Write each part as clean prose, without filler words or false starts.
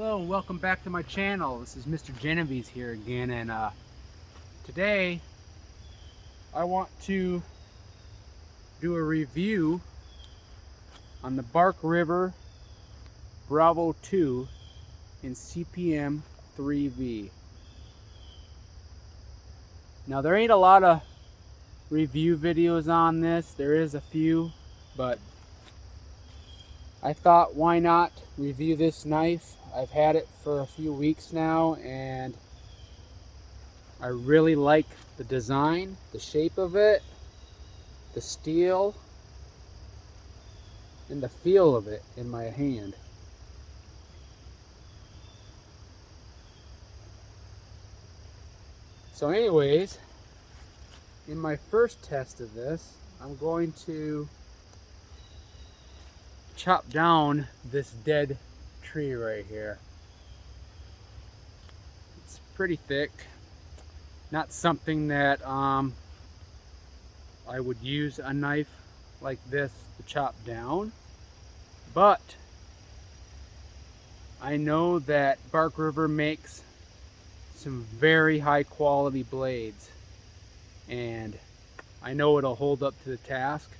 Hello and welcome back to my channel. This is Mr. Genovese here again, and today I want to do a review on the Bark River Bravo 2 in CPM 3V. Now there ain't a lot of review videos on this. There is a few, but I thought, why not review this knife? I've had it for a few weeks now and I really like the design, the shape of it, the steel, and the feel of it in my hand. So anyways, in my first test of this, I'm going to chop down this dead tree right here. It's pretty thick. Not something that I would use a knife like this to chop down, but I know that Bark River makes some very high quality blades, and I know it'll hold up to the task.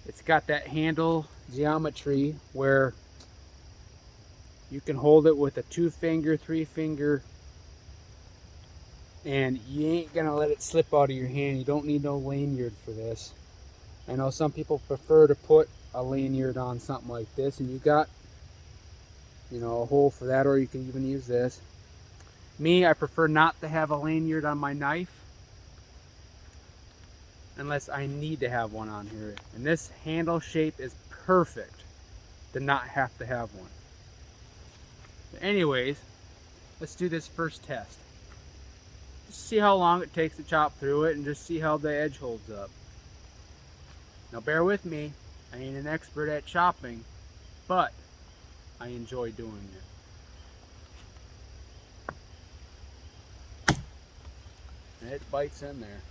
It's got that handle geometry where you can hold it with a 2-finger, 3-finger, and you ain't gonna let it slip out of your hand. You don't need no lanyard for this. I know some people prefer to put a lanyard on something like this, and you got, you know, a hole for that, or you can even use this. Me, I prefer not to have a lanyard on my knife unless I need to have one on here. And this handle shape is perfect to not have to have one. But anyways, let's do this first test. Just see how long it takes to chop through it and just see how the edge holds up. Now bear with me, I ain't an expert at chopping, but I enjoy doing it. And it bites in there.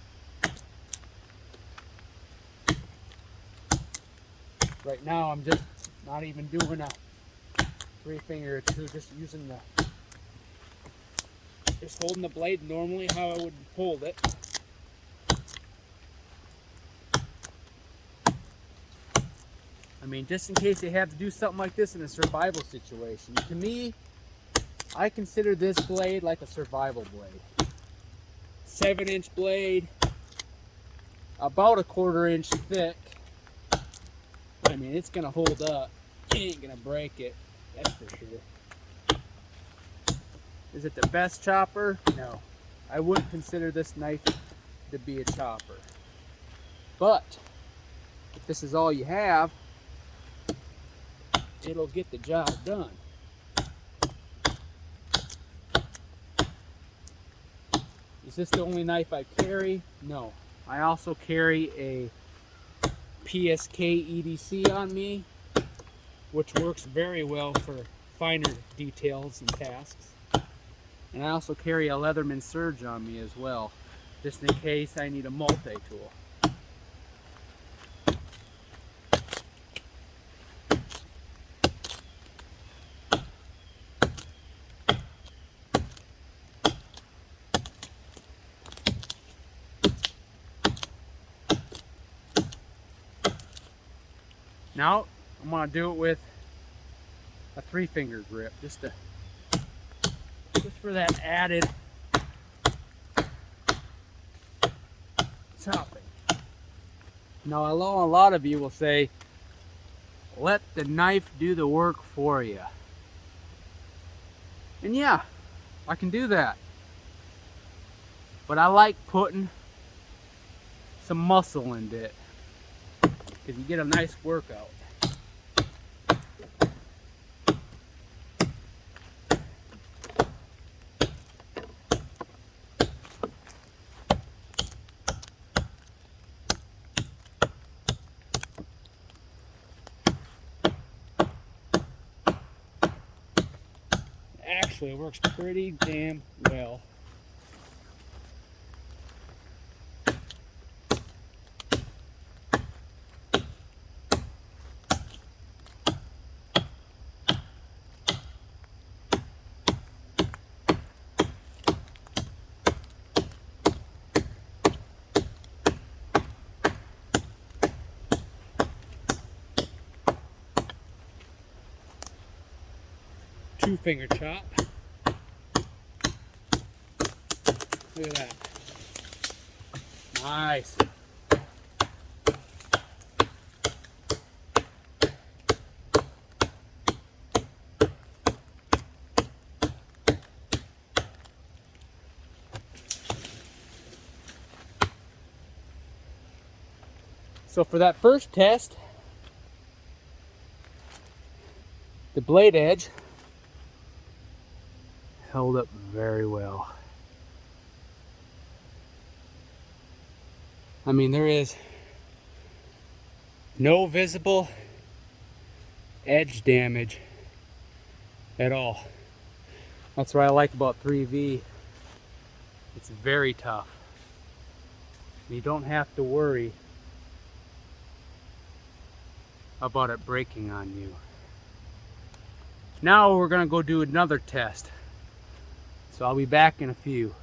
Right now I'm just not even doing a 3-finger or 2, just using just holding the blade normally how I would hold it. I mean, just in case you have to do something like this in a survival situation. To me, I consider this blade like a survival blade. 7-inch blade, about a 1/4 inch thick. I mean, it's gonna hold up. You ain't gonna break it, that's for sure. Is it the best chopper? No. I wouldn't consider this knife to be a chopper. But if this is all you have, it'll get the job done. Is this the only knife I carry? No. I also carry a PSK EDC on me, which works very well for finer details and tasks. And I also carry a Leatherman Surge on me as well, just in case I need a multi-tool. Now I'm going to do it with a 3-finger grip, just for that added chopping. Now I know a lot of you will say, let the knife do the work for you. And yeah, I can do that. But I like putting some muscle into it, because you get a nice workout. Actually, it works pretty damn well. 2-finger chop. Look at that. Nice. So for that first test, the blade edge held up very well. I mean, there is no visible edge damage at all. That's what I like about 3V. It's very tough. You don't have to worry about it breaking on you. Now we're gonna go do another test. So I'll be back in a few.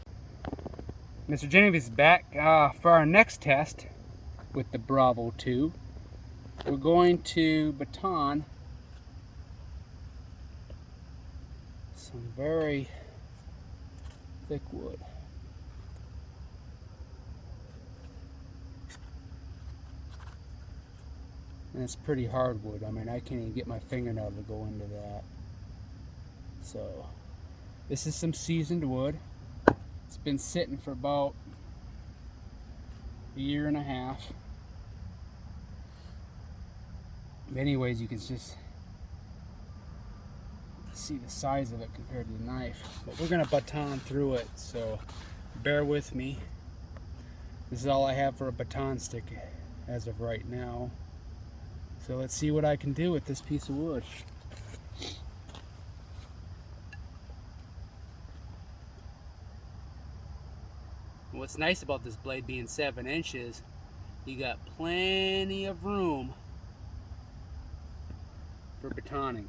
Mr. Genevieve is back for our next test with the Bravo 2. We're going to baton some very thick wood. And it's pretty hardwood. I mean, I can't even get my fingernail to go into that. So, this is some seasoned wood. It's been sitting for about a year and a half. But anyways, you can just see the size of it compared to the knife. But we're gonna baton through it, so bear with me. This is all I have for a baton stick as of right now. So let's see what I can do with this piece of wood. What's nice about this blade being 7 inches, you got plenty of room for batoning.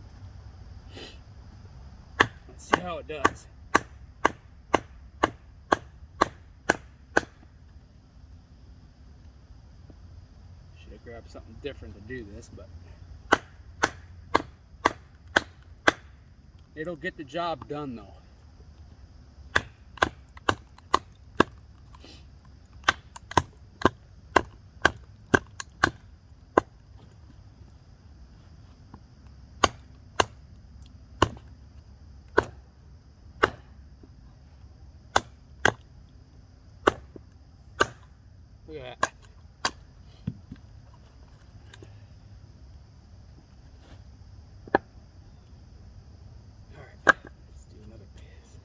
Let's see how it does. Should have grabbed something different to do this, but it'll get the job done though. Look at that. Alright, let's do another piece.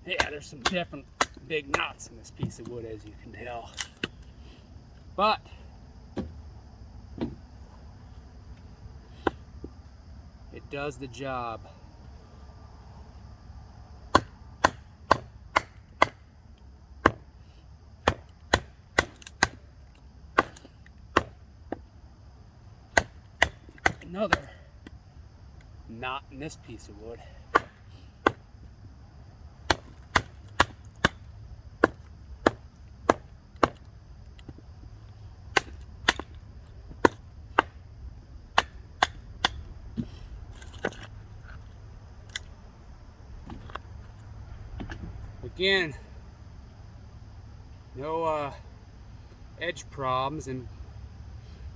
Yeah, there's some different big knots in this piece of wood, as you can tell. But it does the job. Another knot in this piece of wood. Again, no edge problems, and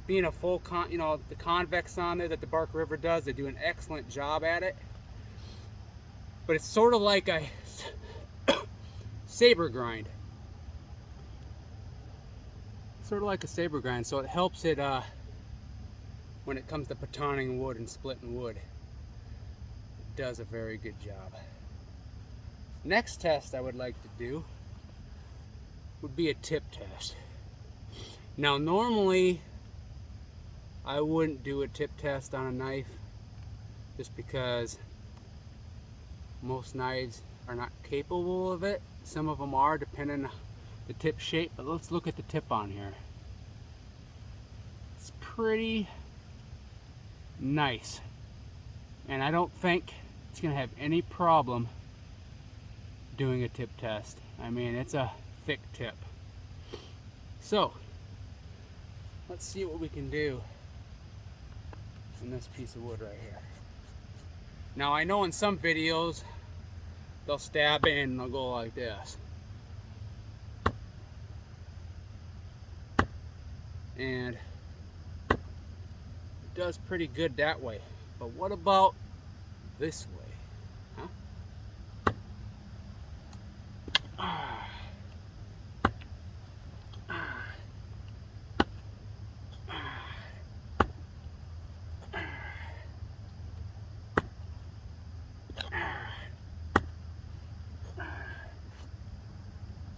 being a full the convex on there that the Bark River does, they do an excellent job at it. But it's sort of like a Saber grind. Sort of like a Saber grind, so it helps it when it comes to batoning wood and splitting wood. It does a very good job. Next test I would like to do would be a tip test. Now normally I wouldn't do a tip test on a knife just because most knives are not capable of it. Some of them are, depending on the tip shape, but let's look at the tip on here. It's pretty nice, and I don't think it's gonna have any problem doing a tip test. I mean, it's a thick tip. So, let's see what we can do in this piece of wood right here. Now, I know in some videos, they'll stab it and they'll go like this. And it does pretty good that way. But what about this way?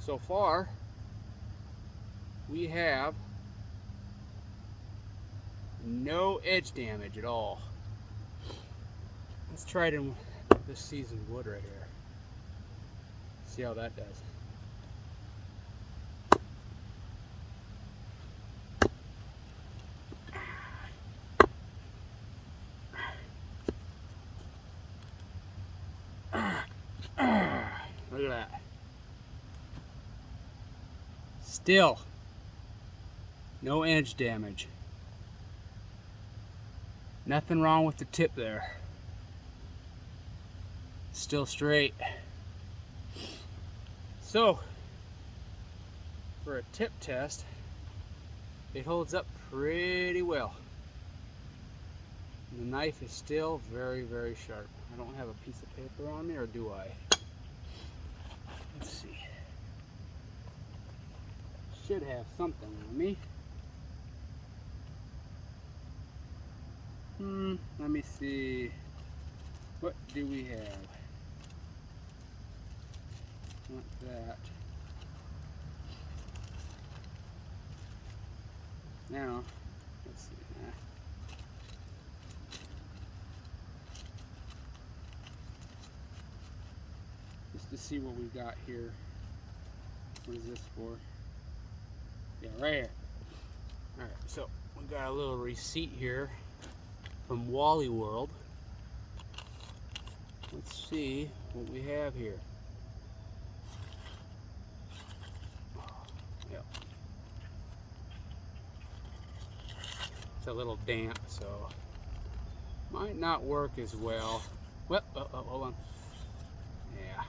So far, we have no edge damage at all. Let's try it in this seasoned wood right here. See how that does. Look at that. Still, no edge damage. Nothing wrong with the tip there. Still straight. So, for a tip test, it holds up pretty well. The knife is still very, very sharp. I don't have a piece of paper on me, or do I? Let's see. Should have something on me. Let me see. What do we have? Not that. Now, let's see. Just to see what we got here. What is this for? Yeah, right here. Alright, so we got a little receipt here from Wally World. Let's see what we have here. Yep. It's a little damp, so might not work as well. Well, hold on. Yeah.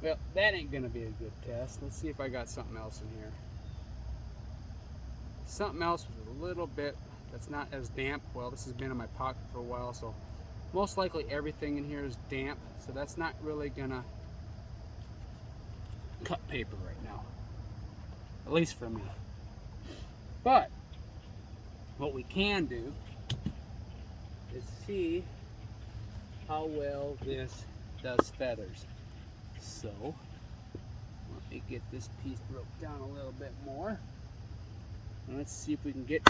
Well, that ain't gonna be a good test. Let's see if I got something else in here. Something else with a little bit that's not as damp. Well, this has been in my pocket for a while, so most likely everything in here is damp, so that's not really gonna cut paper right now, at least for me. But what we can do is see how well this does feathers. So let me get this piece broke down a little bit more, and let's see if we can get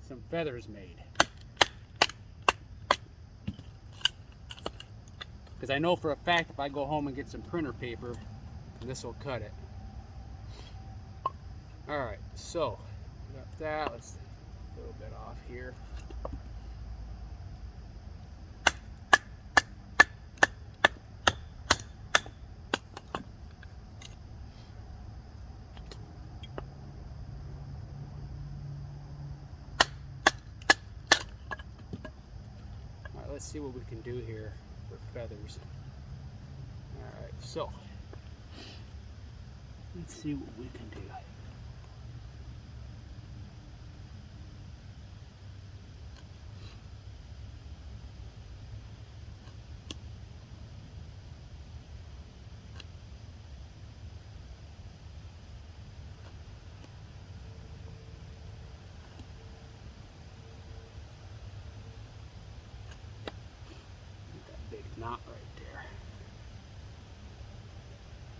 some feathers made. Because I know for a fact if I go home and get some printer paper, this will cut it. Alright, so we got that. Let's take a little bit off here. Alright, let's see what we can do here for feathers. Alright, so let's see what we can do. That big knot right there.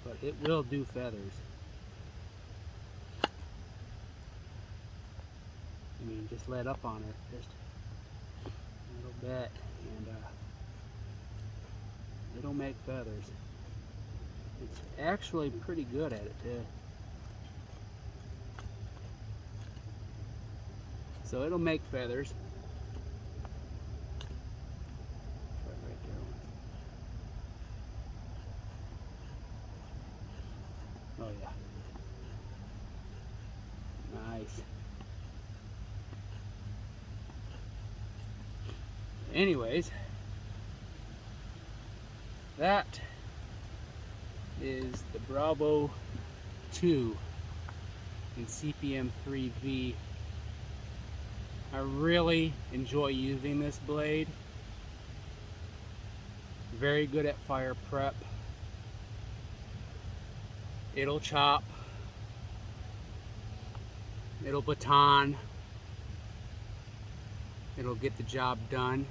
But it will do feathers. I mean, just let up on it just a little bit, and it'll make feathers. It's actually pretty good at it too. So it'll make feathers. Oh yeah. Nice. Anyways, that is the Bravo 2 in CPM 3V. I really enjoy using this blade. Very good at fire prep. It'll chop. It'll baton. It'll get the job done.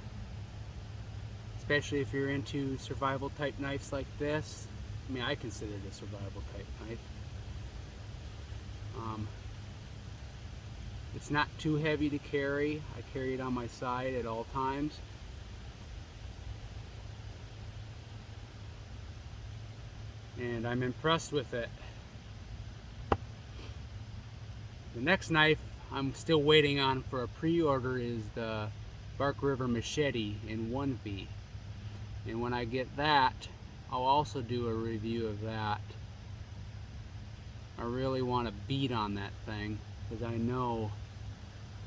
Especially if you're into survival type knives like this. I mean, I consider it a survival type knife. It's not too heavy to carry. I carry it on my side at all times. And I'm impressed with it. The next knife I'm still waiting on for a pre-order is the Bark River Machete in 1V. And when I get that, I'll also do a review of that. I really want to beat on that thing because I know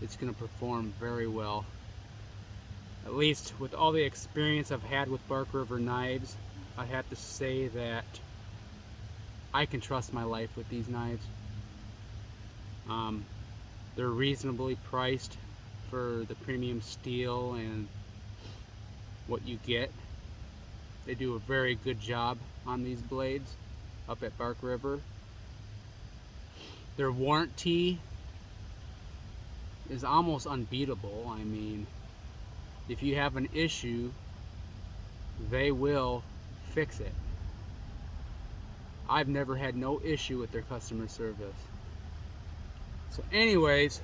it's going to perform very well. At least with all the experience I've had with Bark River knives, I have to say that I can trust my life with these knives. They're reasonably priced for the premium steel and what you get. They do a very good job on these blades up at Bark River. Their warranty is almost unbeatable. I mean, if you have an issue, they will fix it. I've never had no issue with their customer service. So anyways,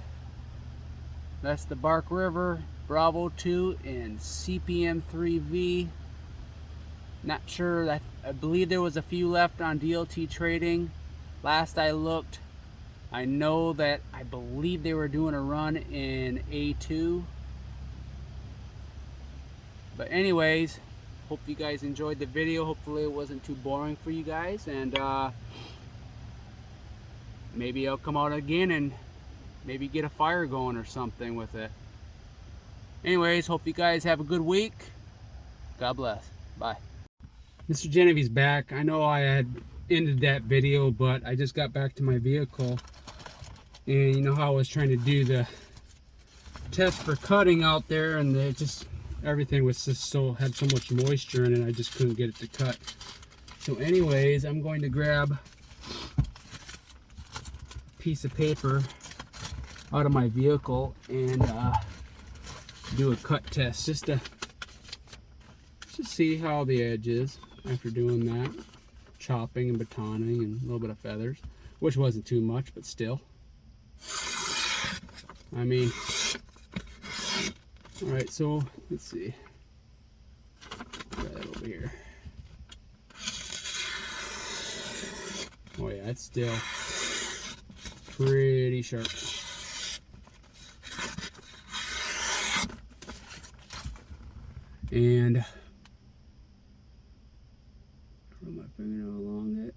that's the Bark River Bravo 2 in CPM 3V. Not sure, I believe there was a few left on DLT Trading. Last I looked, I know that I believe they were doing a run in A2. But anyways, hope you guys enjoyed the video. Hopefully it wasn't too boring for you guys, and maybe I'll come out again and maybe get a fire going or something with it. Anyways, hope you guys have a good week. God bless. Bye. Mr. Genevieve's back. I know I had ended that video, but I just got back to my vehicle, and you know how I was trying to do the test for cutting out there, and it just everything was just had so much moisture in it, I just couldn't get it to cut. So anyways, I'm going to grab a piece of paper out of my vehicle and do a cut test just to see how the edge is after doing that, chopping and batoning and a little bit of feathers, which wasn't too much, but still. I mean, all right, so let's see. Try that over here. Oh yeah, it's still pretty sharp. And run my fingernail along it.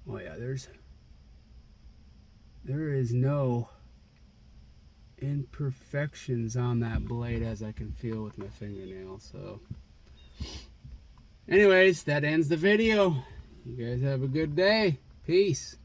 Oh yeah, there is no imperfections on that blade as I can feel with my fingernail. So anyways, that ends the video. You guys have a good day. Peace.